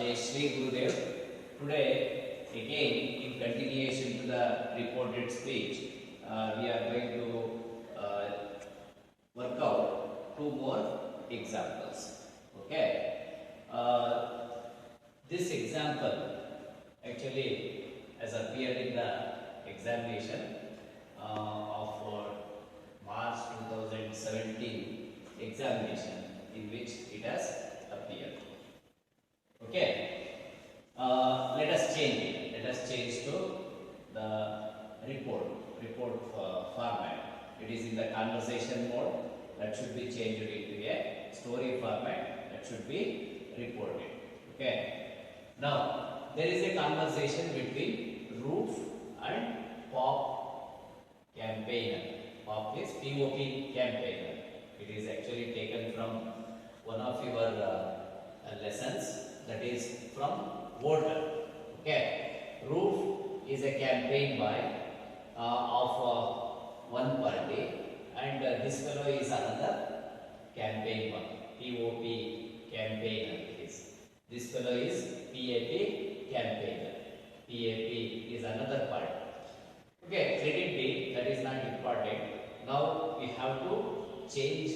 Jai Shri Gurudev. Today, again, in continuation to the reported speech, we are going to work out two more examples. Okay. This example actually has appeared in the examination of March 2017 examination, in which it has appeared. Okay. Let us change it. Let us change to the report format. It is in the conversation mode. That should be changed into a story format. That should be reported. Okay. Now there is a conversation between Roof and Pop campaigner. Pop is POP campaigner. It is actually taken from one of your lessons, that is from Voter. Okay. Roof is a campaign by of one party, and this fellow is another campaign one. POP campaigner is. This fellow is PAP campaigner. PAP is another party. Okay, let it be, that is not important. Now we have to change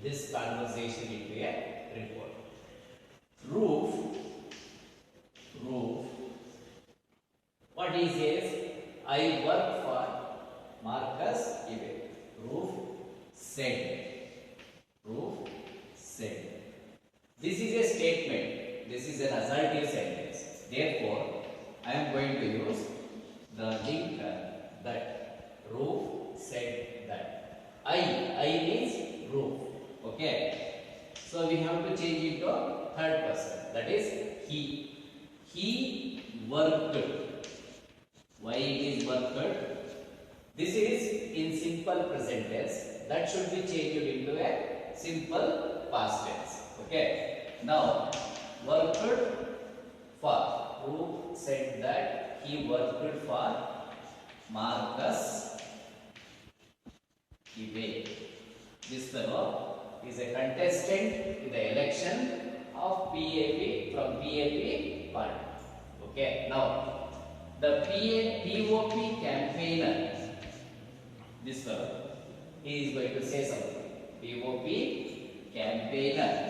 this conversation into a report. Roof, what he says, I work for Marcus Ibet. Roof said. This is a statement. This is an assertive sentence. Therefore, I am going to use the link that. Roof said that. I means Roof. Okay. So we have to change it to third person. That is he. He worked. Why it is worked? This is in simple present tense. That should be changed into a simple past tense. Okay. Now, worked for. Who said that he worked for Marcus Ibet. This fellow is a contestant in the election of PAP from PAP party. Okay. Now, the POP campaigner, this fellow, he is going to say something. POP campaigner.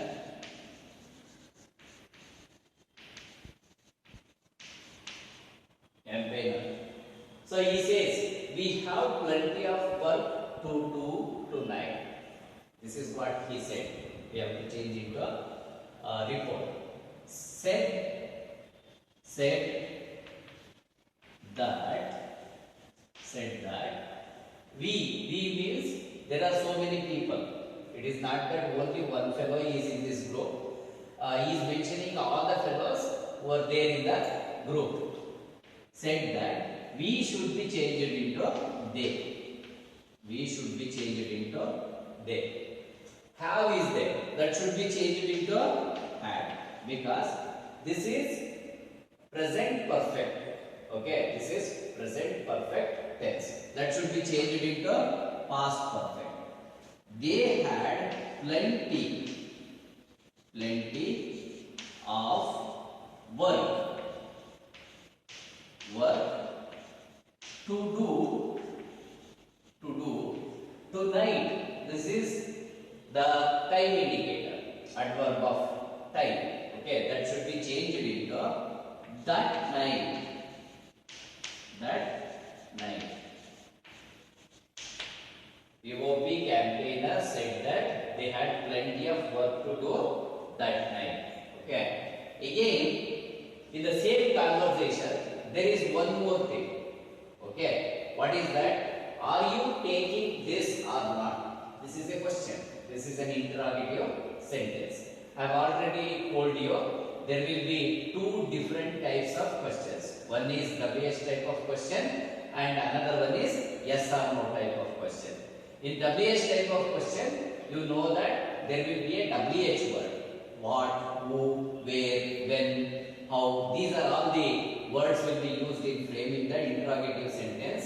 So he says, we have plenty of work to do tonight. This is what he said. We have to change into a report. Said that we means there are so many people. It is not that only one fellow is in this group. He is mentioning all the fellows who are there in the group. Said that we should be changed into they. We should be changed into they. Have is there. That should be changed into had, because this is present perfect. Okay, this is present perfect tense. That should be changed into past perfect. They had plenty of work to do tonight. This is the time indicator, adverb of time. Okay, that should be changed into that night. POP campaigner said that they had plenty of work to do that night. Okay. Again, in the same conversation, there is one more thing. Okay. What is that? Are you taking this or not? This is a question. This is an interrogative sentence. I have already told you there will be two different types of questions. One is WH type of question and another one is yes or no type of question. In WH type of question, you know that there will be a WH word. What, who, where, when, how. These are all the words will be used in framing the interrogative sentence.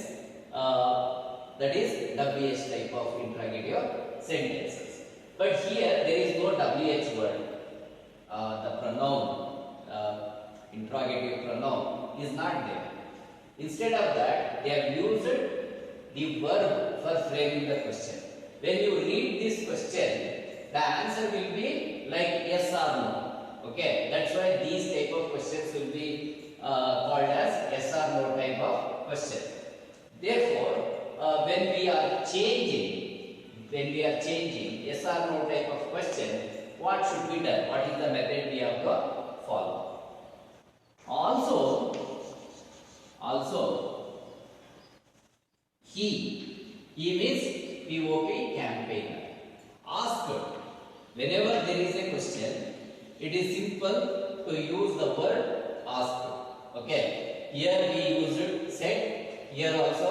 That is WH type of interrogative sentences. But here there is no WH word. The pronoun interrogative pronoun is not there. Instead of that, they have used the verb for framing the question. When you read this question, the answer will be like yes or no. Okay, that's why these type of questions will be called as yes or no type of question. Therefore, when we are changing yes or no type of question, what should be done? What is the method we have to follow? Also, he means POP campaigner. Asked. Whenever there is a question, it is simple to use the word asked. Okay. Here we used said. Here also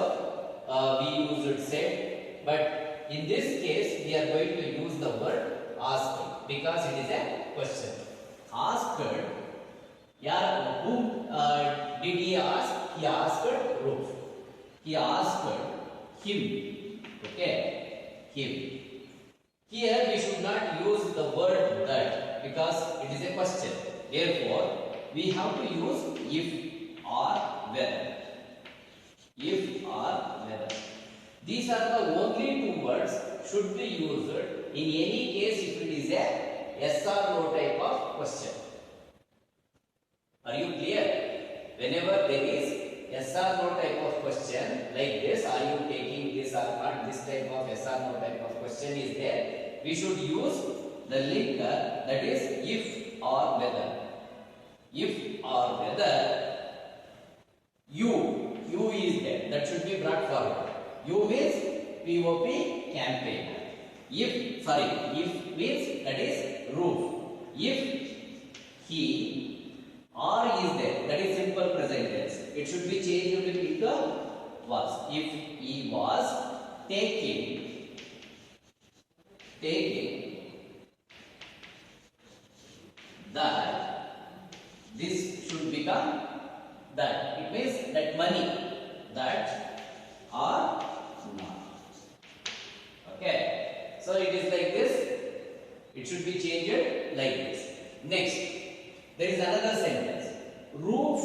we used said. But in this case, we are going to use the word asked because it is a question. Asked. Yeah, whom did he ask? He asked Ruth. He asked him. Okay, him. Here we should not use the word that because it is a question. Therefore, we have to use if or whether. If or whether. These are the only two words should be used in any case if it is a yes or no type of question. Are you clear? Whenever there is yes or no type of question like this, are you taking this or not, this type of yes or no type of question is there, we should use the linker, that is if or whether. If or whether you is there, that should be brought forward. You means POP campaigner. If means that is roof. If he or is there, that is simple present tense. It should be changed into was. If he was taking that, this should become that. It means that money, that or not. Okay. So it is like this. It should be changed like this. Next, there is another sentence. Roof.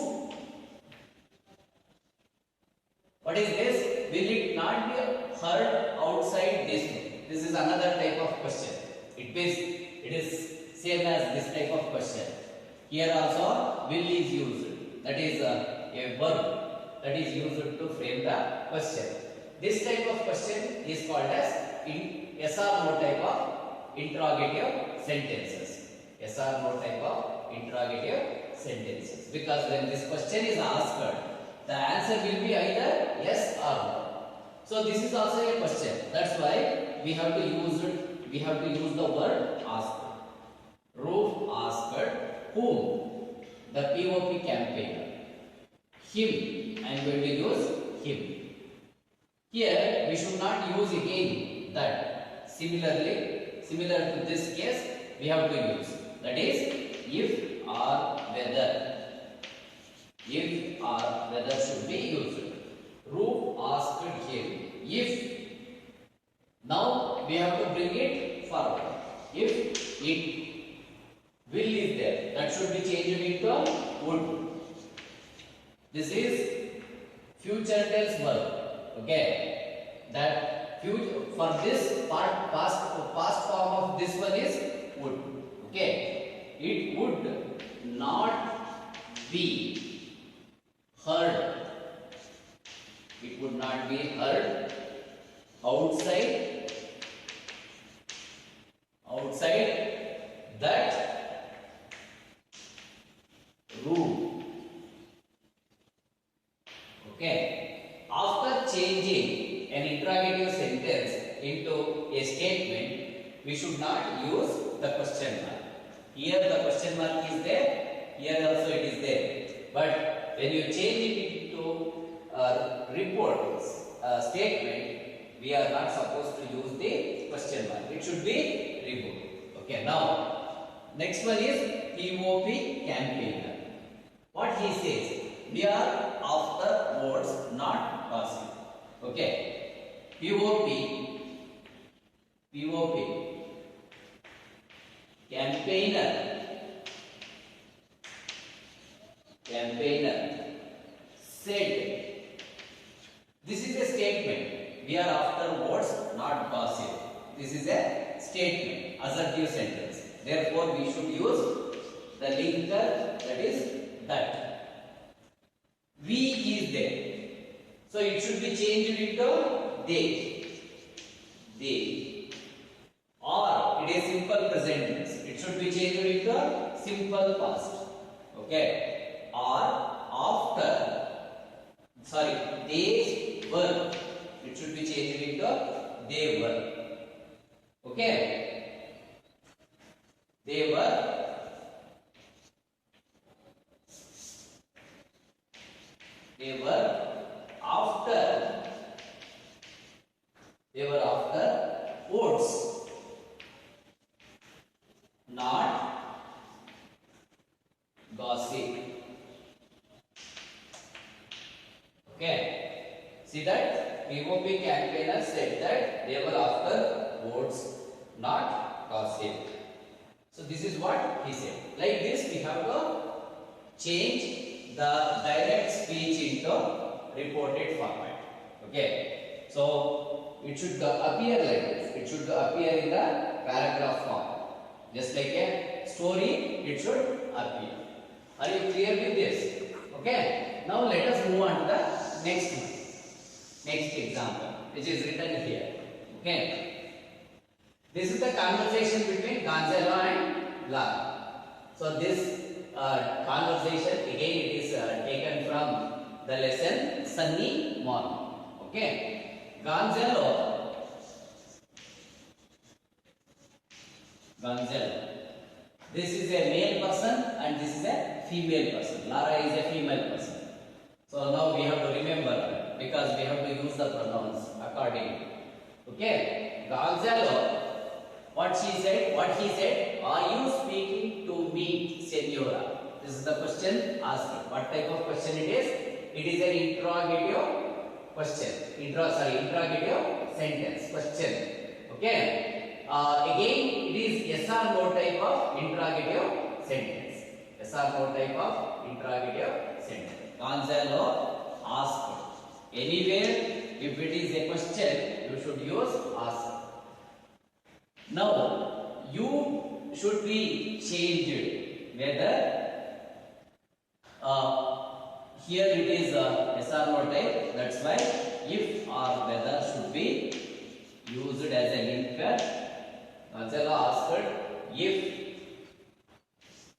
What is this? Will it not be heard outside this room? This is another type of question. It is same as this type of question. Here also will is used. That is a verb that is used to frame the question. This type of question is called as yes or no type of interrogative sentences. Yes or no type of interrogative sentences. Because when this question is asked, the answer will be either yes or no. So this is also a question. That's why we have to use the word asked. Roof asked whom? The POP campaigner. Him. I am going to use him. Here we should not use again that. Similar to this case, we have to use. That is if or whether. If or whether should be used. Roof asked him. If. Now we have to bring it forward. If it will is there, that should be changed into would. This is future tense verb. Okay. That future for this part past form of this one is would. Okay. It would not be heard. It would not be heard outside that room. Okay. After changing an interrogative sentence into a statement, we should not use the question mark. Here the question mark is there, here also it is there. But when you change it into a report statement, we are not supposed to use the question mark. It should be removed. Okay, now next one is POP campaigner. What he says, we are after words, not passive. Okay, POP campaigner statement, assertive sentence. Therefore, we should use the linker, that is that. We is there. So it should be changed into they. They. Or it is simple present tense. It should be changed into simple past. Okay. Or after. Sorry, they were. It should be changed into they were. Okay. They were. They were after. They were after woods, not gossip. Okay. See that POP campaigner said that they were after votes, not gossip. So this is what he said. Like this, we have to change the direct speech into reported format. Okay. So it should appear like this. It should appear in the paragraph form. Just like a story, it should appear. Are you clear with this? Okay. Now let us move on to the next example, which is written here. Okay. This is the conversation between Gonzalo and Lara. So this conversation again it is taken from the lesson Sunny Morning. Okay. Gonzalo. This is a male person and this is a female person. Lara is a female person. So now we have to remember because we have to use the pronouns accordingly. Okay. Gonzalo. What he said, are you speaking to me, Senora? This is the question asked. What type of question it is? It is an interrogative question. Interrogative sentence question. Okay. Again, it is yes or no type of interrogative sentence. Yes or no type of interrogative sentence. Gonzalo asked. Anywhere, if it is a question, you should use ask. Now, you should be changed whether here it is yes or no type. That's why if or whether should be used as a linker. Gonzalo asked if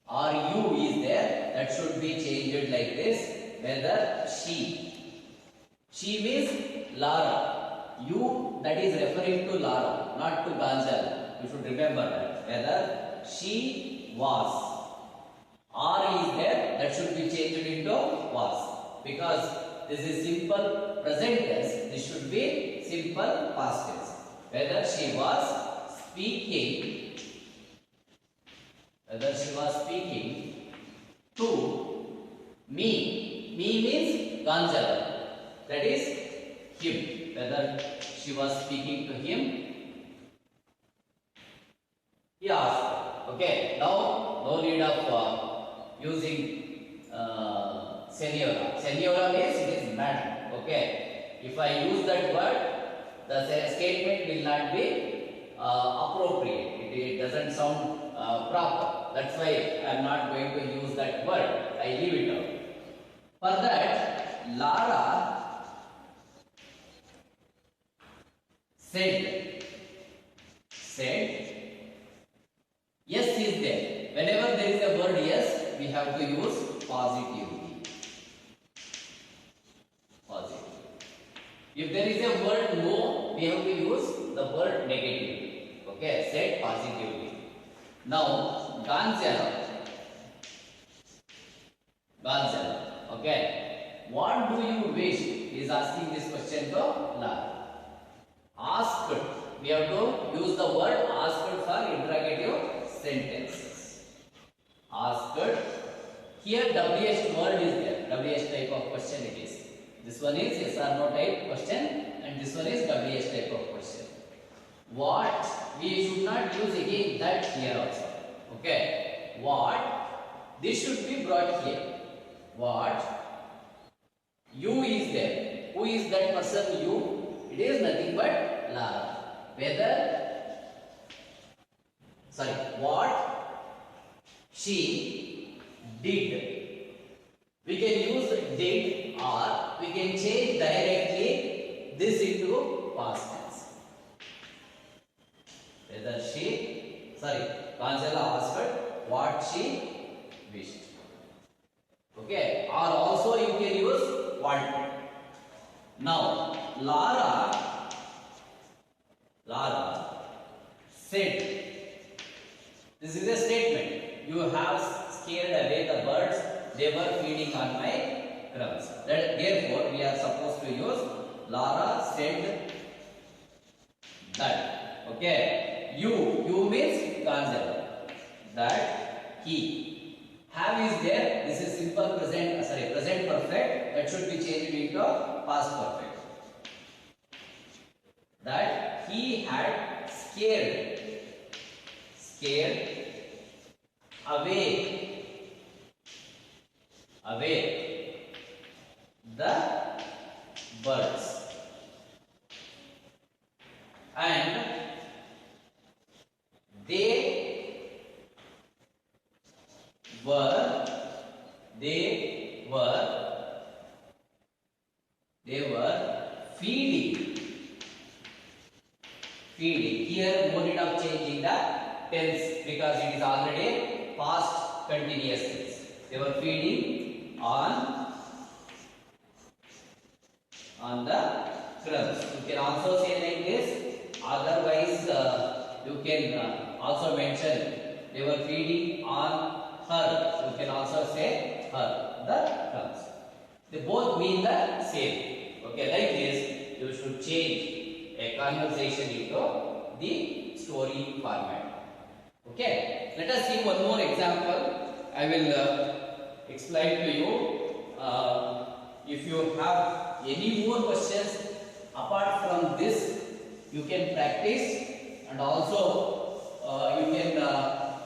or you is there. That should be changed like this. Whether she. She means Lara. You, that is referring to Lara, not to Gonzalo. You should remember that. Whether she was. Or is there, that should be changed into was. Because this is simple present tense, this should be simple past tense. Whether she was speaking, to me. Me means Gonzalo. That is him. Whether she was speaking to him. He asked. Okay. Now, no need of using senora. Senora means it is madam. Okay. If I use that word, the statement will not be appropriate. It doesn't sound proper. That's why I am not going to use that word. I leave it out. For that, Lara said, yes is there. Whenever there is a word yes, we have to use positively. If there is a word no, we have to use the word negatively. Okay, said positively. Now, Gonzalo. Okay. What do you wish? He is asking this question to Lara. Asked. We have to use the word asked for interrogative sentences. Asked. Here WH word is there. WH type of question it is. This one is yes or no type question and this one is WH type of question. What? We should not use again that here also. Okay. What? This should be brought here. What? You is there. Who is that person you? It is nothing but Lara. Whether sorry, what she did. We can use did, or we can change directly this into past tense. Whether she, sorry, Kansala asked what she wished. Okay, or also you can use wanted. Now, Lara said, this is a statement. You have scared away the birds. They were feeding on my crumbs. Therefore, we are supposed to use Lara said that. Okay. You means Kanjal. That he. Have is there. This is simple present. Present perfect. That should be changed into past perfect. That he had scared away the birds, and they were feeding. Here no need of changing the tense because it is already past continuous tense. They were feeding on the crumbs. You can also say like this. Otherwise, you can also mention they were feeding on her. You can also say her, the crumbs. They both mean the same. Okay, like this, you should change a conversation into the story format. Okay, let us see one more example. I will explain to you. If you have any more questions apart from this, you can practice, and also you can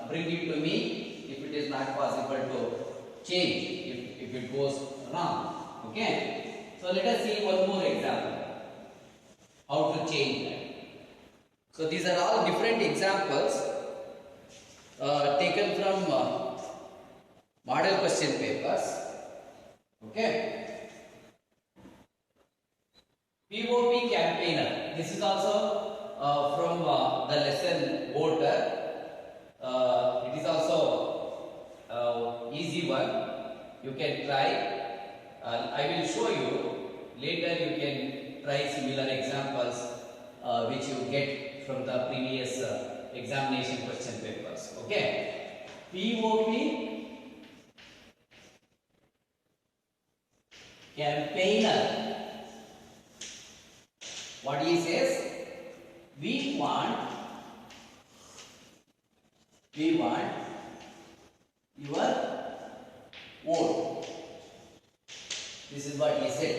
bring it to me if it is not possible to change, if it goes wrong. Okay, so let us see one more example how to change that. So these are all different examples taken from model question papers. Okay. POP campaigner. This is also from the lesson voter. It is also easy one. You can try. I will show you later. You can try similar examples which you get from the previous examination question papers. Okay. POP campaigner. What he says, we want your vote. This is what he said.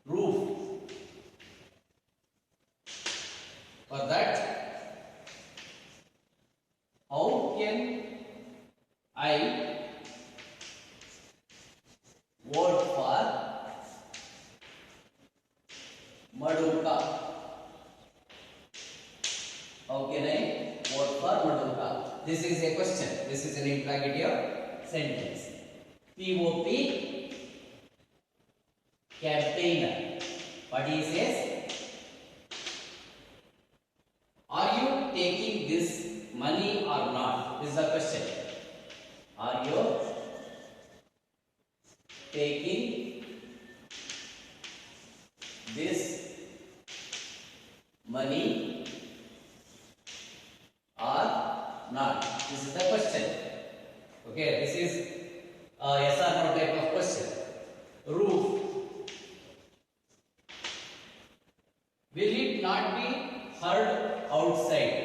Roof. For that, how can I vote for Madhuka? How can I vote for Madhuka? This is a question. This is an interrogative sentence. POP campaigner. What he says? Are you taking this money or not? This is the question. Are you taking this money or not? This is the question. Okay, this is a yes or no type of question. Roof. Will it not be heard outside?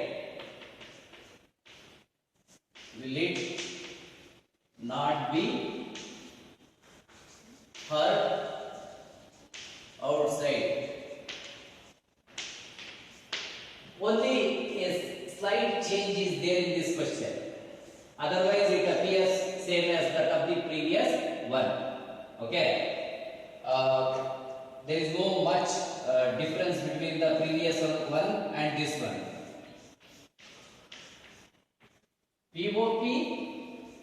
Will it not be heard outside? Only a slight change is there in this question. Otherwise, it appears same as that of the previous one. Okay. There is no much difference between the previous one and this one. POP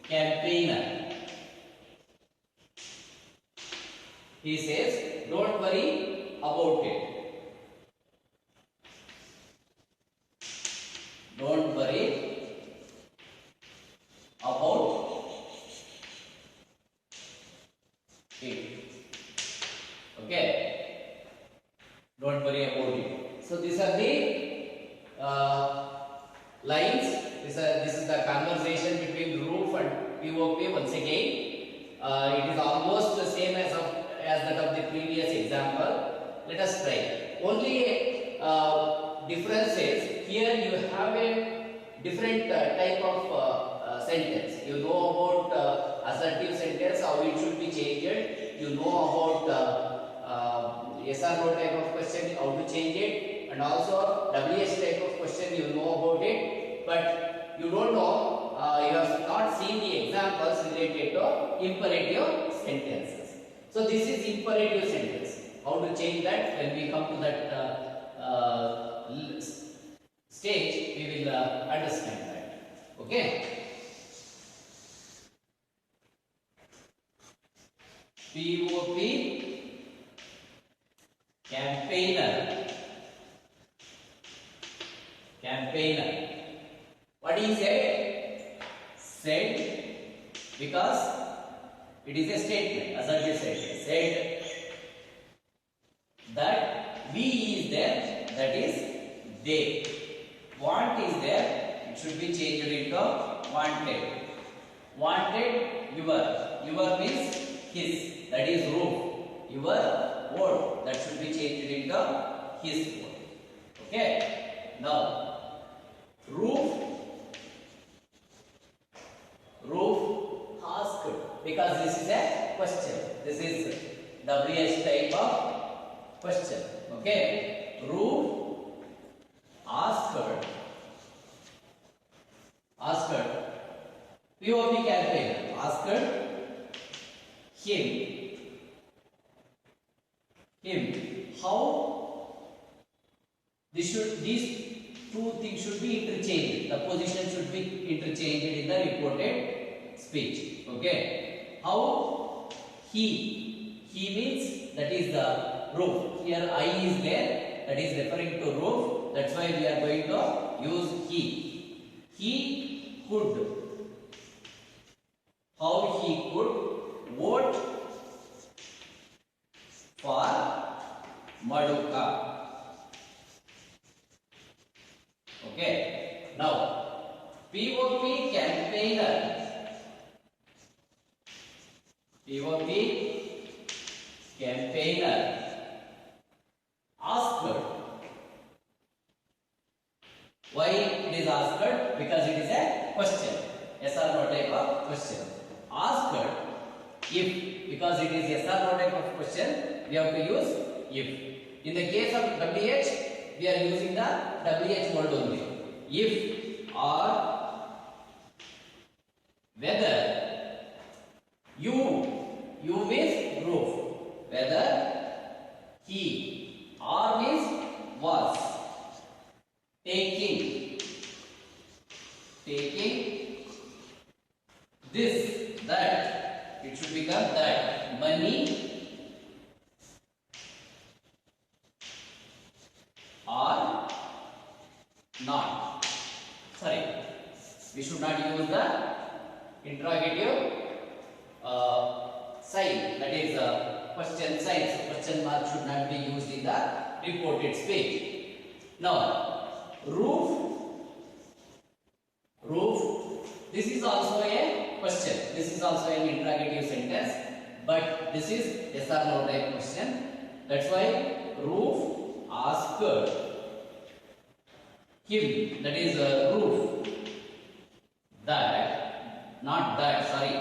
campaigner. He says, don't worry about it. Don't worry about it. Okay. Don't worry about it. So these are the lines. This is the conversation between Roof and POP. Once again, it is almost the same as that of the previous example. Let us try. Only difference is here you have a different type of sentence. You know about assertive sentence, how it should be changed. You know about yes or no type of question, how to change it, and also WH type of question, you know about it, but you don't know, you have not seen the examples related to imperative sentences. So this is imperative sentence. How to change that? When we come to that stage, we will understand that. Okay. POP campaigner. What he said? Said because it is a statement, assertive statement. Said that we is there, that is they. Want is there, it should be changed into wanted. Wanted your means his, that is Roof. Your word, that should be changed into his word. Okay. Now Roof asked, because this is a question. This is WH type of question. Okay. Roof asked POP campaigner asked him how these two things should be interchanged. The position should be interchanged in the reported speech. Okay. How he means, that is the Roof. Here I is there, that is referring to Roof. That's why we are going to use he. He could. How he could vote for Maduka. Okay. Now POP campaigner asked. Why it is asked? Because it is a question. Yes or no type of question. Asked if, because it is yes or no type of question, we have to use if. In the case of WH, we are using the WH word only. If or whether you means Roof, whether he, or means was, taking this, that, it should become that, money or not. Sorry, we should not use the interrogative sign, that is question sign. So question mark should not be used in the reported speech. Now Roof, this is also a question. This is also an interrogative sentence, but this is yes or no type question. That's why Roof asked him, that is Roof, that, not that, sorry,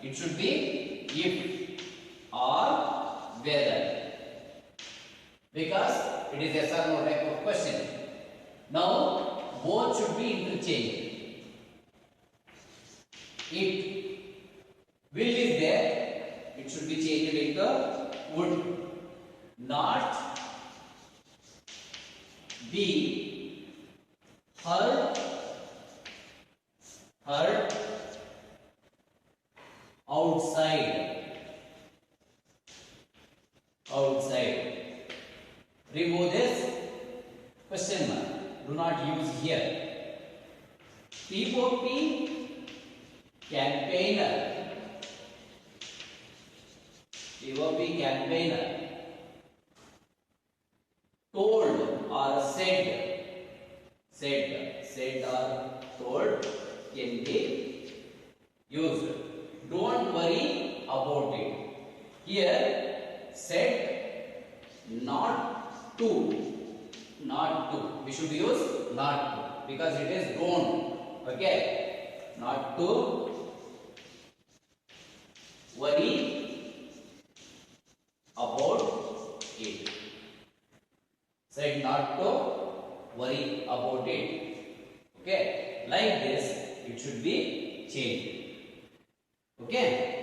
it should be if or whether, because it is yes or no type of question. Now both should be interchanged. It will is there, it should be changed into would. Not be her hurt outside. Outside. Remove this question mark. Do not use here. POP, campaigner. POP, campaigner. Told or said. Said or told can be used. Don't worry about it. Here, said not to. Not to. We should use not to because it is don't. Okay. Not to worry about it. Said not to worry about it. Okay. Like this, it should be changed. Okay.